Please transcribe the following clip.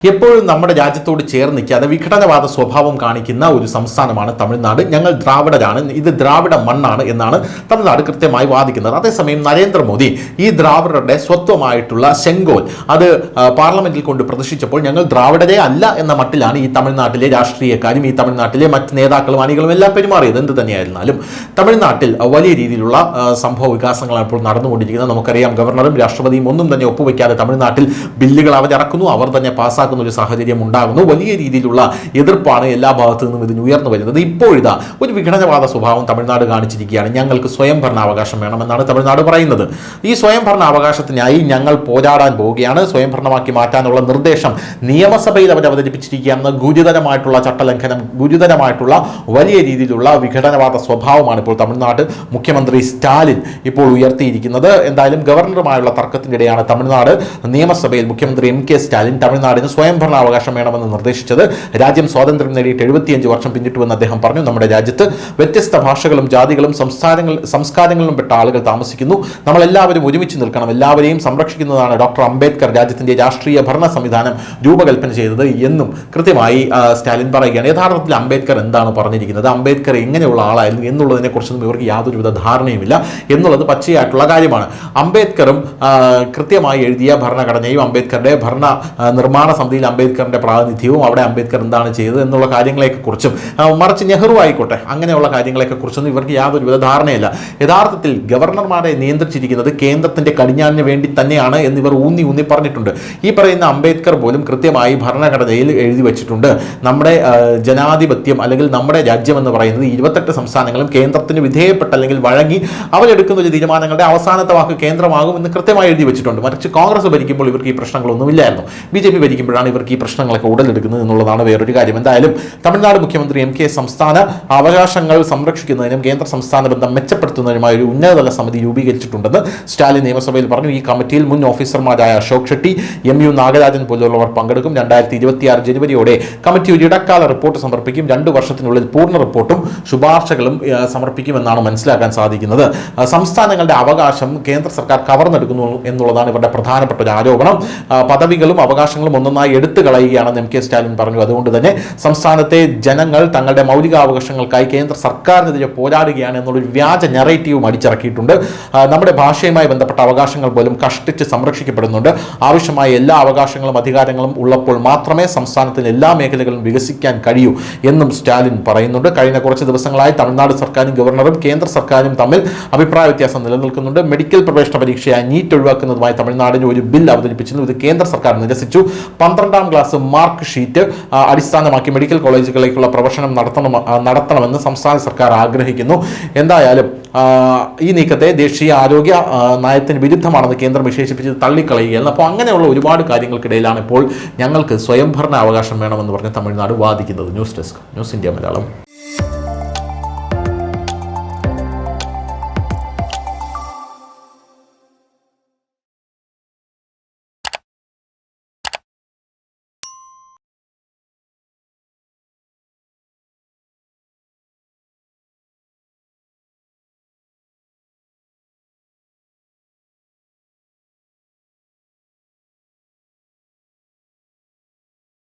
എപ്പോഴും നമ്മുടെ രാജ്യത്തോട് ചേർന്ന് നിൽക്കാതെ വിഘടനവാദ സ്വഭാവം കാണിക്കുന്ന ഒരു സംസ്ഥാനമാണ് തമിഴ്നാട്. ഞങ്ങൾ ദ്രാവിഡരാണ്, ഇത് ദ്രാവിഡ മണ്ണാണ് എന്നാണ് തമിഴ്നാട് കൃത്യമായി വാദിക്കുന്നത്. അതേസമയം നരേന്ദ്രമോദി ഈ ദ്രാവിഡരുടെ സ്വത്വമായിട്ടുള്ള ചെങ്കോൽ അത് പാർലമെന്റിൽ കൊണ്ട് പ്രദർശിച്ചപ്പോൾ ഞങ്ങൾ ദ്രാവിഡരെ അല്ല എന്ന മട്ടിലാണ് ഈ തമിഴ്നാട്ടിലെ രാഷ്ട്രീയക്കാരും ഈ തമിഴ്നാട്ടിലെ മറ്റ് നേതാക്കളും അണികളും എല്ലാം പെരുമാറിയത്. എന്ത് തന്നെയായിരുന്നാലും തമിഴ്നാട്ടിൽ വലിയ രീതിയിലുള്ള സംഭവ വികാസങ്ങളാണ് ഇപ്പോൾ നടന്നുകൊണ്ടിരിക്കുന്നത്. നമുക്കറിയാം, ഗവർണറും രാഷ്ട്രപതിയും ഒന്നും തന്നെ ഒപ്പുവെക്കാതെ തമിഴ്നാട്ടിൽ ബില്ലുകൾ അവരിറക്കുന്നു, അവർ തന്നെ പാസ്സാക്കുന്നു ഒരു സാഹചര്യം ഉണ്ടാകുന്നു. വലിയ രീതിയിലുള്ള എതിർപ്പാണ് എല്ലാ ഭാഗത്തു നിന്നും ഇതിന് ഉയർന്നു വരുന്നത്. ഇപ്പോഴിതാ ഒരു വിഘടനവാദ സ്വഭാവം തമിഴ്നാട് കാണിച്ചിരിക്കുകയാണ്. ഞങ്ങൾക്ക് സ്വയം ഭരണാവകാശം വേണമെന്നാണ് തമിഴ്നാട് പറയുന്നത്. ഈ സ്വയം ഭരണാവകാശത്തിനായി ഞങ്ങൾ പോരാടാൻ പോവുകയാണ്. സ്വയം ഭരണമാക്കി മാറ്റാനുള്ള നിർദ്ദേശം നിയമസഭയിൽ അവർ അവതരിപ്പിച്ചിരിക്കുകയാണ്. ഗുരുതരമായിട്ടുള്ള ചട്ടലംഘനം, ഗുരുതരമായിട്ടുള്ള വലിയ രീതിയിലുള്ള വിഘടനവാദ സ്വഭാവമാണ് ഇപ്പോൾ തമിഴ്നാട് മുഖ്യമന്ത്രി സ്റ്റാലിൻ ഇപ്പോൾ ഉയർത്തിയിരിക്കുന്നത്. എന്തായാലും ഗവർണറുമായുള്ള തർക്കത്തിനിടെയാണ് തമിഴ്നാട് നിയമസഭയിൽ മുഖ്യമന്ത്രി MK സ്റ്റാലിൻ തമിഴ്നാടിന് സ്വയം ഭരണാവകാശം വേണമെന്ന് നിർദ്ദേശിച്ചത്. രാജ്യം സ്വാതന്ത്ര്യം നേടിയിട്ട് 75 വർഷം പിന്നിട്ടുവെന്ന് അദ്ദേഹം പറഞ്ഞു. നമ്മുടെ രാജ്യത്ത് വ്യത്യസ്ത ഭാഷകളും ജാതികളും സംസ്കാരങ്ങളിലും പെട്ട ആളുകൾ താമസിക്കുന്നു. നമ്മളെല്ലാവരും ഒരുമിച്ച് നിൽക്കണം, എല്ലാവരെയും സംരക്ഷിക്കുന്നതാണ് ഡോക്ടർ അംബേദ്കർ രാജ്യത്തിന്റെ രാഷ്ട്രീയ ഭരണ സംവിധാനം രൂപകൽപ്പന ചെയ്തത് എന്നും കൃത്യമായി സ്റ്റാലിൻ പറയുകയാണ്. യഥാർത്ഥത്തിൽ അംബേദ്കർ എന്താണ് പറഞ്ഞിരിക്കുന്നത്, അംബേദ്കർ എങ്ങനെയുള്ള ആളായിരുന്നു എന്നുള്ളതിനെ കുറിച്ചൊന്നും ഇവർക്ക് യാതൊരുവിധ ധാരണയുമില്ല എന്നുള്ളത് പച്ചയായിട്ടുള്ള കാര്യമാണ്. അംബേദ്കറും കൃത്യമായി എഴുതിയ ഭരണഘടനയും അംബേദ്കറുടെ ഭരണ നിർമ്മാണ സമിതിയിൽ അംബേദ്കറിന്റെ പ്രാതിനിധ്യവും അവിടെ അംബേദ്കർ എന്താണ് ചെയ്തത് എന്നുള്ള കാര്യങ്ങളെയൊക്കെ കുറിച്ചും, മറിച്ച് നെഹ്റു ആയിക്കോട്ടെ, അങ്ങനെയുള്ള കാര്യങ്ങളെയൊക്കെ കുറിച്ചൊന്നും ഇവർക്ക് യാതൊരുവിധ ധാരണയില്ല. യഥാർത്ഥത്തിൽ ഗവർണർമാരെ നിയന്ത്രിച്ചിരിക്കുന്നത് കേന്ദ്രത്തിന്റെ കടിഞ്ഞാണിന് വേണ്ടി തന്നെയാണ് എന്നിവർ ഊന്നി പറഞ്ഞിട്ടുണ്ട്. ഈ പറയുന്ന അംബേദ്കർ പോലും കൃത്യമായി ഭരണഘടനയിൽ എഴുതി വെച്ചിട്ടുണ്ട്, നമ്മുടെ ജനാധിപത്യം അല്ലെങ്കിൽ നമ്മുടെ രാജ്യം എന്ന് പറയുന്നത് 28 സംസ്ഥാനങ്ങളും കേന്ദ്രത്തിന് വിധേയപ്പെട്ട അല്ലെങ്കിൽ വഴങ്ങി അവരെടുക്കുന്ന ഒരു തീരുമാനങ്ങളുടെ അവസാനത്തെ വാക്ക് കേന്ദ്രമാകും എന്ന് കൃത്യമായി എഴുതി വെച്ചിട്ടുണ്ട്. മറിച്ച് കോൺഗ്രസ് ഭരിക്കുമ്പോൾ ഇവർക്ക് ഈ പ്രശ്നങ്ങളൊന്നുമില്ലായിരുന്നു. BJP ഭരിക്കുമ്പോഴാണ് ഇവർക്ക് ഈ പ്രശ്നങ്ങളൊക്കെ ഉടലെടുക്കുന്നത് എന്നുള്ളതാണ് വേറൊരു കാര്യം. എന്തായാലും തമിഴ്നാട് മുഖ്യമന്ത്രി MK സംസ്ഥാന അവകാശങ്ങൾ സംരക്ഷിക്കുന്നതിനും കേന്ദ്ര സംസ്ഥാന ബന്ധം മെച്ചപ്പെടുത്തുന്നതിനുമായി ഒരു ഉന്നതതല സമിതി രൂപീകരിച്ചിട്ടുണ്ടെന്ന് സ്റ്റാലിൻ നിയമസഭയിൽ പറഞ്ഞു. ഈ കമ്മിറ്റിയിൽ മുൻ ഓഫീസർമാരായ അശോക് ഷെട്ടി, MU നാഗരാജൻ പോലുള്ളവർ പങ്കെടുക്കും. 2026 ജനുവരിയോടെ കമ്മിറ്റി ഒരു ഇടക്കാല റിപ്പോർട്ട് സമർപ്പിക്കും. 2 വർഷത്തിനുള്ളിൽ പൂർണ്ണ റിപ്പോർട്ടും ശുപാർശകളും സമർപ്പിക്കുമെന്നാണ് മനസ്സിലാക്കാൻ സാധിക്കുന്നത്. സംസ്ഥാനങ്ങളുടെ അവകാശം കേന്ദ്ര സർക്കാർ കവർന്നെടുക്കുന്നു എന്നുള്ളതാണ് ഇവരുടെ പ്രധാനപ്പെട്ട ഒരു ആരോപണം. പദവികളും അവകാശങ്ങളും ഒന്നൊന്നായി എടുത്തു കളയുകയാണെന്ന് MK സ്റ്റാലിൻ പറഞ്ഞു. അതുകൊണ്ട് തന്നെ സംസ്ഥാനത്തെ ജനങ്ങൾ തങ്ങളുടെ മൗലികാവകാശങ്ങൾക്കായി കേന്ദ്ര സർക്കാരിനെതിരെ പോരാടുകയാണ് എന്നുള്ളൊരു വ്യാജ നെറേറ്റീവും അടിച്ചിറക്കിയിട്ടുണ്ട്. നമ്മുടെ ഭാഷയുമായി ബന്ധപ്പെട്ട അവകാശങ്ങൾ പോലും കഷ്ടിച്ച് സംരക്ഷിക്കപ്പെടുന്നുണ്ട്. ആവശ്യമായ എല്ലാ അവകാശങ്ങളും അധികാരങ്ങളും ഉള്ളപ്പോൾ മാത്രമേ സംസ്ഥാനത്തിന് എല്ലാ മേഖലകളും വികസിക്കാൻ കഴിയൂ എന്നും സ്റ്റാലിൻ പറയുന്നുണ്ട്. കഴിഞ്ഞ കുറച്ച് ദിവസങ്ങളായി തമിഴ്നാട് സർക്കാരും ഗവർണറും കേന്ദ്ര സർക്കാരും തമ്മിൽ അഭിപ്രായ വ്യത്യാസം നിലനിൽക്കുന്നുണ്ട്. മെഡിക്കൽ പ്രവേശന പരീക്ഷയായ നീറ്റ് ഒഴിവാക്കുന്നതുമായി തമിഴ്നാടിന് ഒരു ബിൽ അവതരിപ്പിച്ചിരുന്നു. ഇത് കേന്ദ്ര സർക്കാർ നിരസിച്ചു. 12ാം ക്ലാസ് മാർക്ക് ഷീറ്റ് അടിസ്ഥാനമാക്കി മെഡിക്കൽ കോളേജുകളിലേക്കുള്ള പ്രവേശനം നടത്തണമെന്ന് സംസ്ഥാന സർക്കാർ ആഗ്രഹിക്കുന്നു. എന്തായാലും ഈ നീക്കത്തെ ദേശീയ ആരോഗ്യ നയത്തിന് വിരുദ്ധമാണെന്ന് കേന്ദ്രം വിശേഷിപ്പിച്ച് തള്ളിക്കളയുകയാണ്. അപ്പോൾ അങ്ങനെയുള്ള ഒരുപാട് കാര്യങ്ങൾക്കിടയിലാണ് ഇപ്പോൾ ഞങ്ങൾക്ക് സ്വയംഭരണ അവകാശം വേണമെന്ന് പറഞ്ഞ് തമിഴ്നാട് വാദിക്കുന്നത്. News desk, news India Malayalam.